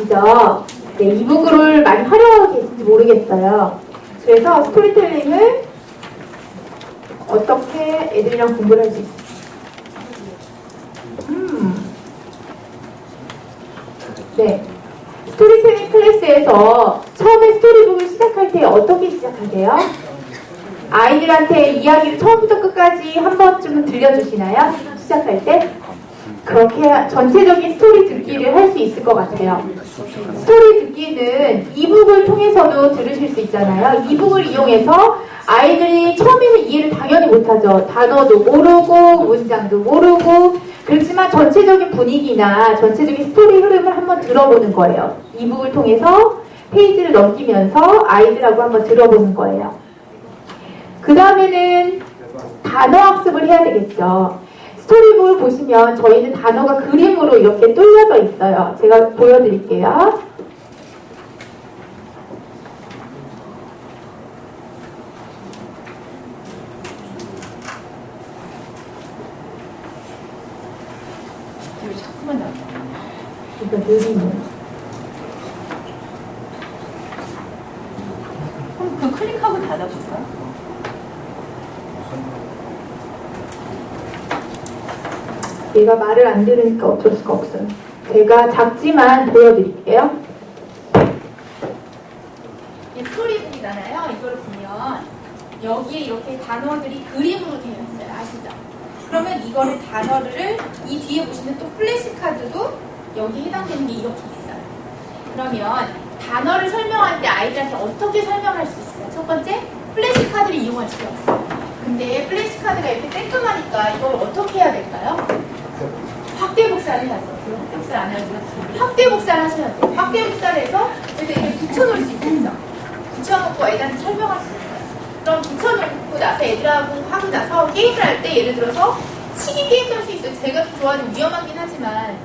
아시죠? 네, 이북을 많이 활용하고 계신지 모르겠어요. 그래서 스토리텔링을 어떻게 애들이랑 공부를 할 수 있을지. 네. 스토리텔링 클래스에서 처음에 스토리북을 시작할 때 어떻게 시작하세요? 아이들한테 이야기를 처음부터 끝까지 한 번쯤은 들려주시나요? 시작할 때? 그렇게 전체적인 스토리 듣기를 할 수 있을 것 같아요. 스토리 듣기는 이북을 통해서도 들으실 수 있잖아요. 이북을 이용해서 아이들이 처음에는 이해를 당연히 못하죠. 단어도 모르고 문장도 모르고 그렇지만 전체적인 분위기나 전체적인 스토리 흐름을 한번 들어보는 거예요. 이북을 통해서 페이지를 넘기면서 아이들하고 한번 들어보는 거예요. 그 다음에는 단어 학습을 해야 되겠죠. 스토리북을 보시면 저희는 단어가 그림으로 이렇게 뚫려져 있어요. 제가 보여드릴게요. 자꾸만 나와. 이거 느리네. 그럼 그 클릭하고 닫아볼까? 얘가 말을 안 들으니까 어쩔 수가 없어요. 제가 작지만 보여드릴게요. 이 스토리북이잖아요. 이걸 보면 여기에 이렇게 단어들이 그림으로 되어 있어요. 아시죠? 그러면 이거를 단어를 이 뒤에 보시면 또 플래시카드도 여기에 해당되는 게 이렇게 있어요. 그러면 단어를 설명할 때 아이들한테 어떻게 설명할 수 있어요? 첫 번째, 플래시카드를 이용할 수가 있어요. 근데 플래시카드가 이렇게 쬐끔하니까 이걸 어떻게 해야 될까요? 확대 복사를 해야죠. 확대 복사를 안 해야지만 확대 복사를 하셔야 돼요. 확대 복사를 해서 이렇게 붙여놓을 수 있겠죠. 붙여놓고 애들한테 설명할 수 있어요. 그럼 붙여놓고 나서 애들하고 하고 나서 게임을 할 때 예를 들어서 치기 게임도 할 수 있어요. 제가 좋아하는 위험하긴 하지만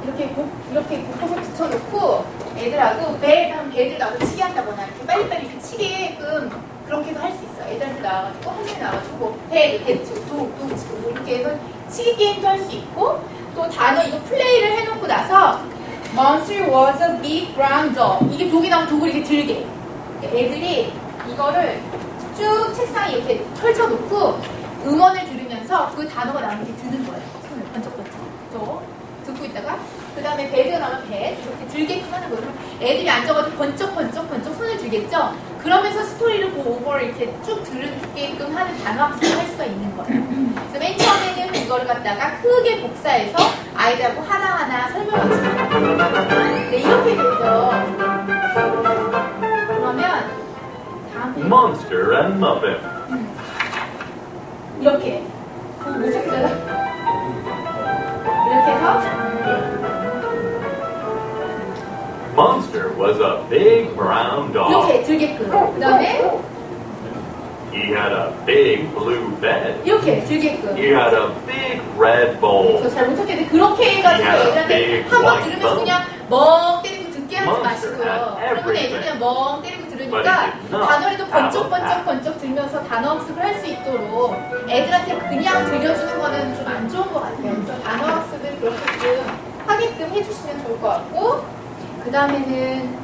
이렇게 곳곳에 붙여놓고 애들하고 배들 나와서 치게 한다거나 이렇게 빨리빨리 이렇게 치게끔 그렇게도 할 수 있어요. 애들한테 나와가지고 한 명이 나와가지고 뭐 배 치고 도 치고 뭐 이렇게 해서 치기 게임도 할 수 있고 또 단어 이거 플레이를 해놓고 나서 Monster was a big brown dog 이게 독이 나오면 독을 이렇게 들게 애들이 이거를 쭉 책상에 이렇게 펼쳐놓고 음원을 들으면서 그 단어가 나오면 이렇게 드는 거예요. 손을 번쩍번쩍 듣고 있다가 그 다음에 배드가 나오면 배 이렇게 들게끔 하는 거예요. 애들이 앉아가지고 번쩍 손을 들겠죠. 그러면서 스토리를 그 오버를 이렇게 쭉 들게끔 하는 단어 학습을 할 수가 있는 거예요. 그래서 맨 처음에는 이거를 갖다가 크게 복사해서 아이들하고 하나하나 설명해 주는 거예요. 네, 이렇게 되죠. 그러면 다음 Monster and Muffin. 이렇게 못 찾잖아. 이렇게 해서 Monster was a big brown dog. 이렇게 들게끔 그 다음에 He had a big blue bed. 이렇게 들게끔 He had a big red bowl. 저 잘 못 찾겠는데 그렇게 해가지고 애들한테 한 번 들으면서 그냥 멍 때리고 듣게 하지 마시고요. 그러면 애들이 그냥 멍 때리고 들으니까 단어를 또 번쩍 들면서 단어 학습을 할 수 있도록 애들한테 그냥 들려주는 거는 좀 안 좋은 것 같아요. 그래서 단어 학습을 그렇게끔 하게끔 해주시면 좋을 것 같고 그 다음에는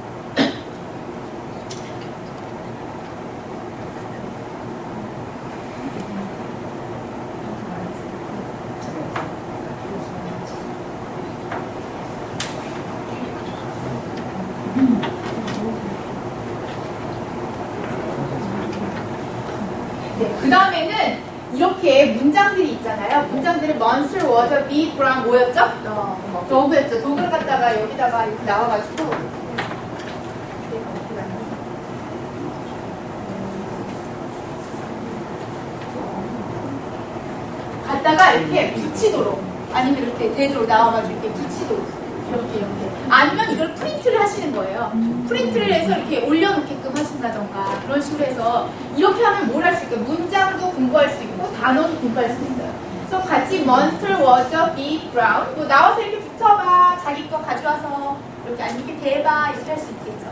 그 다음에는 이렇게 문장들이 있잖아요. 문장들은 Monster was a big brown 뭐였죠? 도구였죠. 도구를 갖다가 여기다가 이렇게 나와가지고 갖다가 이렇게 붙이도록 아니면 이렇게 대조로 나와가지고 이렇게 붙이도록 이렇게 아니면 이걸 프린트를 하시는 거예요. 프린트를 해서 이렇게 올려놓게끔 하신다던가 그런 식으로 해서 이렇게 하면 뭘 할 수 있어요? 문장도 공부할 수 있고 단어도 공부할 수 있어요. 그래서 같이 Monster was a big brown 뭐 나와서 이렇게 붙여봐 자기 거 가져와서 이렇게 아니면 이렇게 대봐 이렇게 할 수 있겠죠.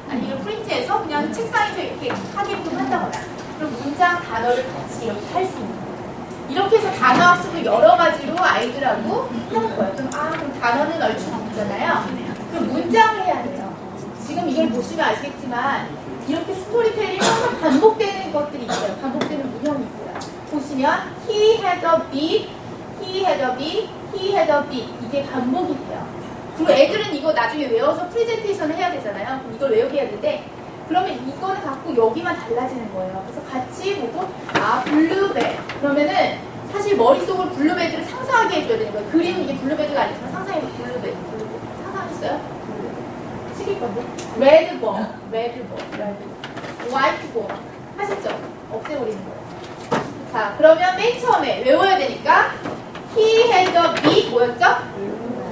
아니면 이걸 프린트해서 그냥 책상에서 이렇게 하게끔 한다거나 그럼 문장 단어를 같이 이렇게 할 수 있는 거예요. 이렇게 해서 단어 학습을 여러 가지로 아이들하고 하는 거예요. 그럼 그럼 단어는 얼추 바꾸잖아요. 그럼 문장을 해야 돼요. 이걸 보시면 아시겠지만 이렇게 스토리텔링이 항상 반복되는 것들이 있어요. 반복되는 문형이 있어요. 보시면 he had a big, he had a big, he had a big 이게 반복이 돼요. 그리고 애들은 이거 나중에 외워서 프레젠테이션을 해야 되잖아요. 그럼 이걸 외우게 해야 되는데 그러면 이거를 갖고 여기만 달라지는 거예요. 그래서 같이 보고 블루베리 그러면은 사실 머릿속으로 블루베리를 상상하게 해줘야 되는 거예요. 그림은 이게 블루베리가 아니지만 상상해보면 블루베리 상상했어요? 시킬 건데 레드볼, 화이트볼 하셨죠? 없애버리는 거예요. 자 그러면 맨 처음에 외워야 되니까 he had a big 뭐였죠?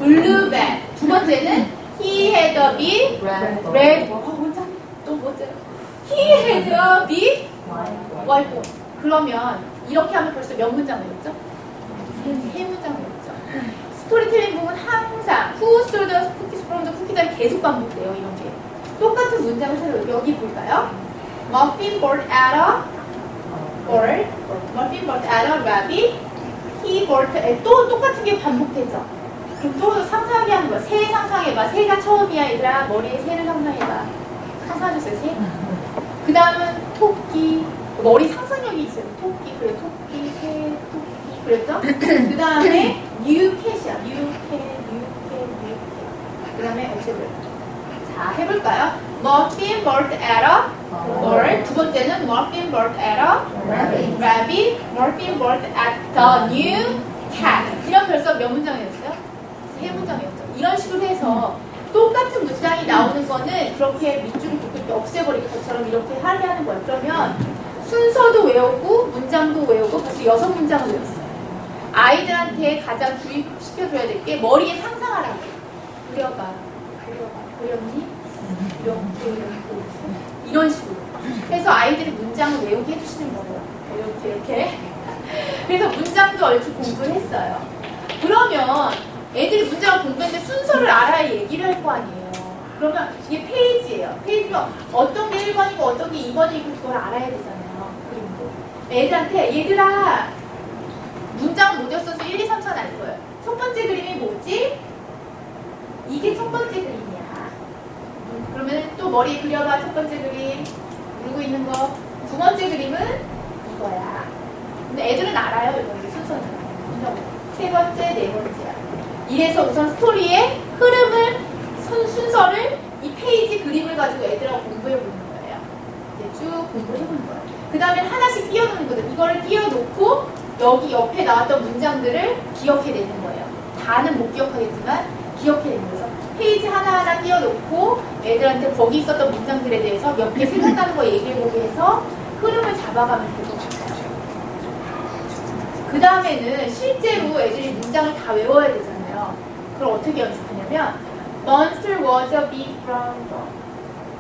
블루베리. 두 번째는 he had a big red. 또 뭐죠? he had a big whiteboard. 그러면 이렇게 하면 벌써 몇 문장 외웠죠? 세 문장 외웠죠. 스토리텔링 부분 항상 who stole the cookies from the cookie jar 계속 반복돼요. 이런 게 똑같은 문장을 새로 여기 볼까요? Muffin bought at a bird. Muffin bought at a rabbit. He bought a 또 똑같은 게 반복되죠. 그럼 또 상상하게 하는 거야. 새 상상해봐. 새가 처음이야 얘들아. 머리에 새를 상상해봐. 상상해주세요. 새. 그 다음은 토끼. 머리 상상력이 있어요. 토끼. 그래 토끼, 새, 토끼. 그랬죠? 그 다음에 뉴캣이야. 뉴캣. 그 다음에 어쨌든 자 해볼까요? Muffin bought at a bird. 두 번째는 Muffin bought at a rabbit. Muffin bought at the new cat. 이런 벌써 몇 문장이었어요? 세 문장이었죠. 이런 식으로 해서 똑같은 문장이 나오는 거는 그렇게 밑줄을 긋고 이렇게 없애버리고 저처럼 이렇게 하게 하는 거예요. 그러면 순서도 외우고 문장도 외우고 벌써 6문장을 외웠어요. 아이들한테 가장 주입시켜줘야 될 게 머리에 상상하라고. 그려봐. 그렸니? 이렇게 이런 식으로 해서 아이들이 문장을 외우게 해주시는 거예요. 이렇게 그래서 문장도 얼추 공부를 했어요. 그러면 애들이 문장을 공부했는데 순서를 알아야 얘기를 할 거 아니에요. 그러면 이게 페이지예요. 페이지가 어떤 게 1번이고 어떤 게 2번이고 그걸 알아야 되잖아요. 그림도. 애들한테 얘들아 문장 못 외웠어서 1, 2, 3, 4는 알 거예요. 첫 번째 그림이 뭐지? 이게 첫 번째 그림이야. 그러면 또 머리에 그려봐. 첫 번째 그림 누르고 있는 거. 두 번째 그림은 이거야. 근데 애들은 알아요. 이거 순서는. 세 번째, 네 번째야. 이래서 우선 스토리의 흐름을 순서를 이 페이지 그림을 가지고 애들하고 공부해보는 거예요. 이제 쭉 공부해보는 거예요. 그 다음에 하나씩 띄워놓는 거죠. 이거를 띄워놓고 여기 옆에 나왔던 문장들을 기억해내는 거예요. 다는 못 기억하겠지만 기억해내는 거죠. 페이지 하나하나 띄워놓고 애들한테 거기 있었던 문장들에 대해서 몇 개 생각나는 거 얘기해보게 해서 흐름을 잡아가면 될 것 같아요. 그 다음에는 실제로 애들이 문장을 다 외워야 되잖아요. 그럼 어떻게 연습하냐면 Monster was a big brown dog.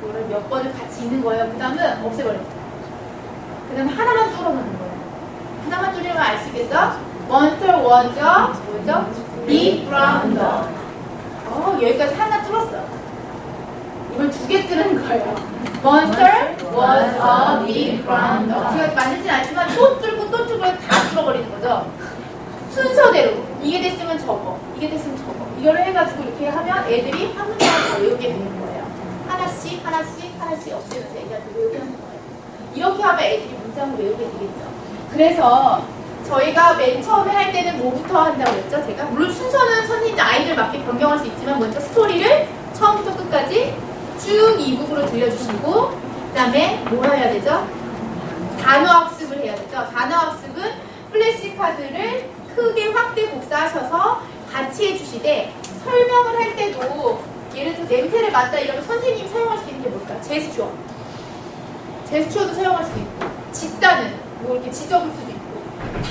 이거를 몇 번을 같이 읽는 거예요. 그 다음은 없애버려요. 그 다음에 하나만 뚫어놓는 거예요. 하나만 뚫으면 알 수 있겠죠? Monster was a 뭐죠? big brown dog. 여기까지 하나 뚫었어요. 이걸 2개 뚫은 거예요. Monster was a big brown dog. 제가 만들진 않지만 또 뚫고 또 뚫고 다 뚫어버리는 거죠. 순서대로 이게 됐으면 저거, 이게 됐으면 저거. 이거를 해가지고 이렇게 하면 애들이 한 문장을 다 외우게 되는 거예요. 하나씩 없애면서 애들한테 외우게 하는 거예요. 이렇게 하면 애들이 문장을 외우게 되겠죠. 그래서 저희가 맨 처음에 할 때는 뭐부터 한다고 했죠? 제가 물론 순서는 선생님 아이들 맞게 변경할 수 있지만 먼저 스토리를 처음부터 끝까지 쭉 이북으로 들려주시고 그 다음에 뭐 해야 되죠? 단어 학습을 해야 되죠. 단어 학습은 플래시카드를 크게 확대 복사하셔서 같이 해주시되 설명을 할 때도 예를 들어 냄새를 맡다 이러면 선생님이 사용할 수 있는 게 뭘까? 제스처. 제스처도 사용할 수도 있고 짓다는 뭐 이렇게 지적일 수도 있고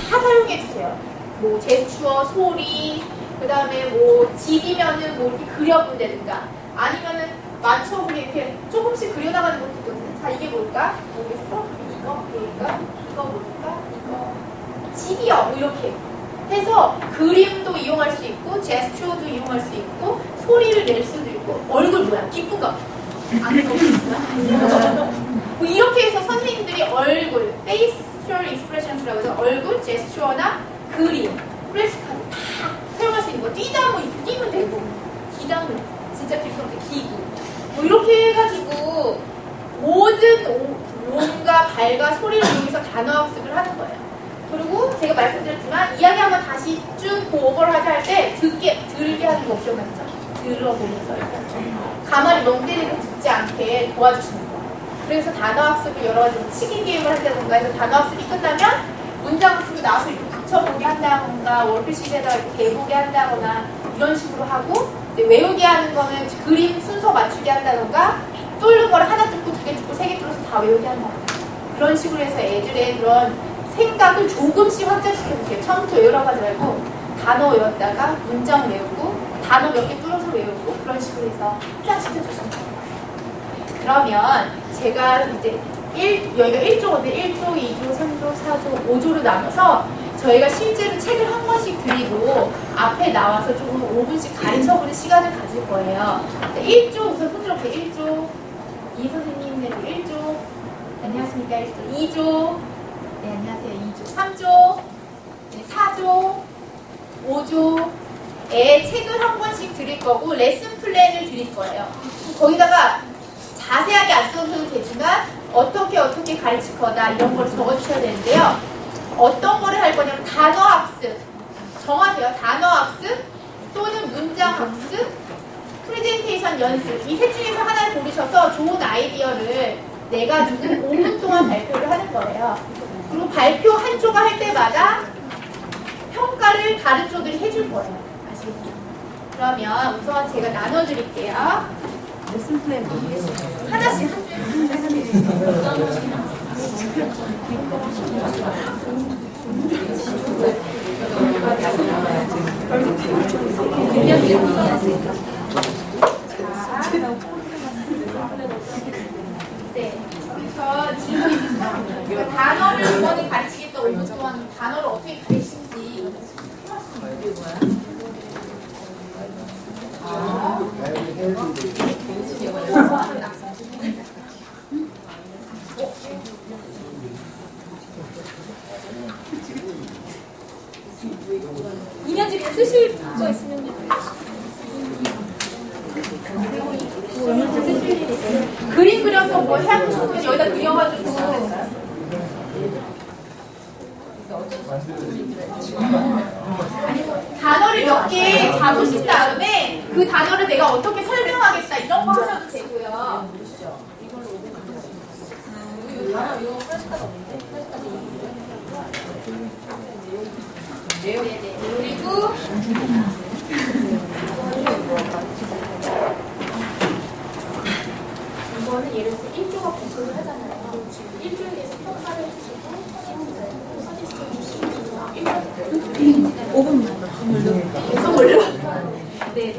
다 사용해주세요. 뭐 제스처, 소리, 그 다음에 뭐 집이면은 뭐 이렇게 그려본다든가 아니면은 맞춰보게 이렇게 조금씩 그려나가는 것도 있거든요. 자 이게 뭘까? 모르겠어? 이거 뭘까? 이거 뭘까? 이거 집이요. 뭐 이렇게 해서 그림도 이용할 수 있고 제스처도 이용할 수 있고 소리를 낼 수도 있고 얼굴 뭐야? 기쁜 거 안 그렇지만 뭐 이렇게 해서 선생님들이 얼굴 facial expressions라고 해서 얼굴, 제스처나 그림, 플래시카드 다 사용할 수 있는 거 뛰다 뭐 뛰면 되고 기다 뭐 진짜 길 수 없게 기구 뭐 이렇게 해가지고 발과 소리를 이용해서 단어 학습을 하는 거예요. 그리고 제가 말씀드렸지만 이야기 한번 다시 쭉 오버를 하자 할 때 들게 하는 거 옵션 맞죠? 들어보면서 가만히 멍 때리고 듣지 않게 도와주시는 거예요. 그래서 단어 학습을 여러 가지로 치기 게임을 한다던가 해서 단어 학습이 끝나면 문장 학습이 나와서 이렇게 붙여보게 한다던가 월크시트에다가 이렇게 대보게 한다거나 이런 식으로 하고 이제 외우게 하는 거는 그림 순서 맞추게 한다던가 뚫는 걸 하나 뚫고 두 개 뚫고 세 개 뚫어서 다 외우게 한다던가 그런 식으로 해서 애들의 그런 생각을 조금씩 확장시켜주세요. 처음부터 외우라고 하지 말고 단어 외웠다가 문장 외우고 단어 몇 개 뚫어서 외우고 그런 식으로 해서 확장시켜주시면 돼요. 그러면 제가 이제 여기가 1조인데 1조, 2조, 3조, 4조, 5조로 나눠서 저희가 실제로 책을 한 권씩 드리고 앞에 나와서 조금 5분씩 가르쳐보는 시간을 가질 거예요. 1조 우선 손 들어보세요. 1조, 이 선생님네도 1조, 안녕하십니까 1조, 2조, 네 안녕하세요 2조, 3조, 네, 4조, 5조에 책을 한 권씩 드릴 거고 레슨 플랜을 드릴 거예요. 거기다가 자세하게 안 써도 되지만 어떻게 가르칠 거다 이런 걸 적어주셔야 되는데요. 어떤 거를 할 거냐면 단어 학습 정하세요. 단어 학습 또는 문장 학습, 프레젠테이션 연습 이 셋 중에서 하나를 고르셔서 좋은 아이디어를 내가지고 5분 동안 발표를 하는 거예요. 그리고 발표 한 조가 할 때마다 평가를 다른 조들이 해줄 거예요. 아시겠죠? 그러면 우선 제가 나눠드릴게요. 레슨 플랜 하나씩 한 네. 그래서 질문 있으시면 단어를 이번에 가르치겠다 5분 동안 단어를 어떻게 가르치는지 이면집에 쓰실 거 있으면 그림 그려서 뭐 하고 싶으면 여기다 그려가지고 단어를 몇 개 잡으신 다음에 그 단어를 내가 어떻게 설명하겠다 이런 거 하셔도 되고요. 네네. 그리고 이거는 예를 들어서 1조가 공부를 하잖아요. 1조에 대해서 평가를 해주시고 서지스트 주시고 5분만 계속 올려. 네.